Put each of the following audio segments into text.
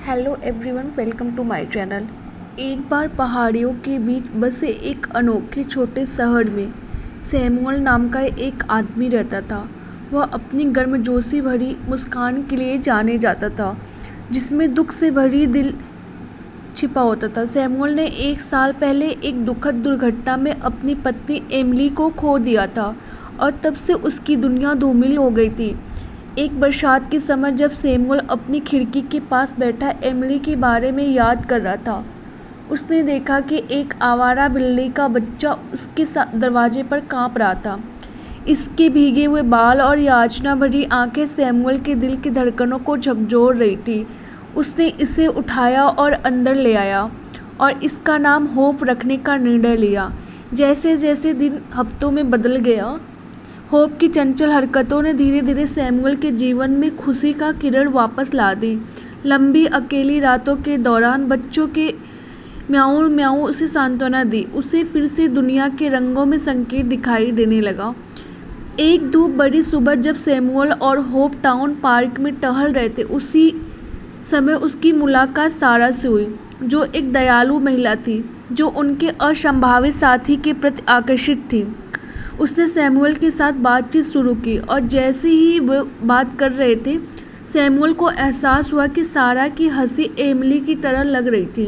Hello everyone, welcome to my channel. एक बार पहाड़ियों के बीच बसे एक अनोखे छोटे शहर में सैमुअल नाम का एक आदमी रहता था। वह अपनी गर्मजोशी भरी मुस्कान के लिए जाने जाता था, जिसमें दुख से भरी दिल छिपा होता था। सैमुअल ने 1 साल पहले एक दुखद दुर्घटना में अपनी पत्नी एमिली को खो दिया था और तब से उसकी दुनिया धूमिल हो गई थी। एक बरसात के समय जब सैमुअल अपनी खिड़की के पास बैठा एमिली के बारे में याद कर रहा था, उसने देखा कि एक आवारा बिल्ली का बच्चा उसके दरवाजे पर कांप रहा था। इसके भीगे हुए बाल और याचना भरी आंखें सैमुअल के दिल की धड़कनों को झकझोर रही थी। उसने इसे उठाया और अंदर ले आया और इसका नाम होप रखने का निर्णय लिया। जैसे जैसे दिन हफ्तों में बदल गया, होप की चंचल हरकतों ने धीरे धीरे सैमुअल के जीवन में खुशी का किरण वापस ला दी। लंबी अकेली रातों के दौरान बच्चों के म्याऊं म्याऊं उसे सांत्वना दी। उसे फिर से दुनिया के रंगों में संकेत दिखाई देने लगा। एक धूप भरी सुबह जब सैमुअल और होप टाउन पार्क में टहल रहे थे, उसी समय उसकी मुलाकात सारा से हुई, जो एक दयालु महिला थी जो उनके असंभावित साथी के प्रति आकर्षित थी। उसने सैमुअल के साथ बातचीत शुरू की और जैसे ही वे बात कर रहे थे, सैमुअल को एहसास हुआ कि सारा की हंसी एमिली की तरह लग रही थी।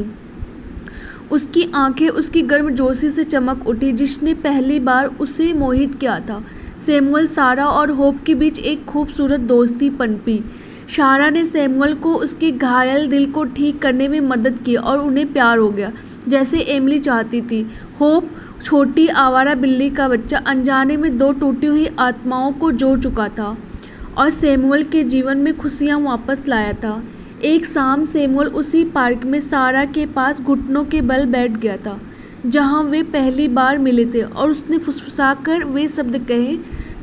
उसकी आंखें उसकी गर्मजोशी से चमक उठी, जिसने पहली बार उसे मोहित किया था। सैमुअल, सारा और होप के बीच एक खूबसूरत दोस्ती पनपी। सारा ने सैमुअल को उसके घायल दिल को ठीक करने में मदद की और उन्हें प्यार हो गया, जैसे एमिली चाहती थी। होप, छोटी आवारा बिल्ली का बच्चा, अनजाने में दो टूटी हुई आत्माओं को जोड़ चुका था और सैमुअल के जीवन में खुशियां वापस लाया था। एक शाम सैमुअल उसी पार्क में सारा के पास घुटनों के बल बैठ गया था, जहां वे पहली बार मिले थे, और उसने फुसफुसाकर वे शब्द कहे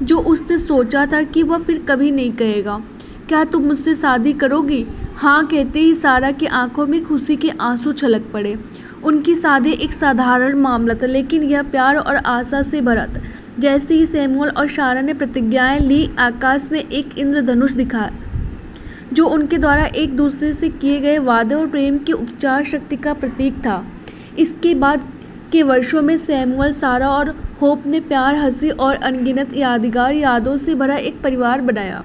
जो उसने सोचा था कि वह फिर कभी नहीं कहेगा। क्या तुम मुझसे शादी करोगी? हाँ कहते ही सारा की आंखों में खुशी के आंसू छलक पड़े। उनकी शादी एक साधारण मामला था, लेकिन यह प्यार और आशा से भरा था। जैसे ही सैमुअल और सारा ने प्रतिज्ञाएं ली, आकाश में एक इंद्रधनुष दिखा, जो उनके द्वारा एक दूसरे से किए गए वादे और प्रेम की उपचार शक्ति का प्रतीक था। इसके बाद के वर्षों में सैमुअल, सारा और होप ने प्यार, हंसी और अनगिनत यादगार यादों से भरा एक परिवार बनाया।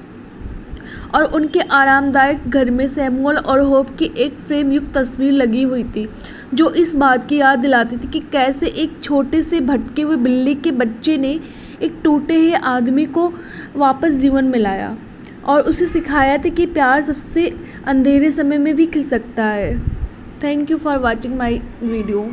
और उनके आरामदायक घर में सैमुअल और होप की एक फ्रेम युक्त तस्वीर लगी हुई थी, जो इस बात की याद दिलाती थी कि कैसे एक छोटे से भटके हुए बिल्ली के बच्चे ने एक टूटे हुए आदमी को वापस जीवन में लाया और उसे सिखाया था कि प्यार सबसे अंधेरे समय में भी खिल सकता है। Thank you for watching my video.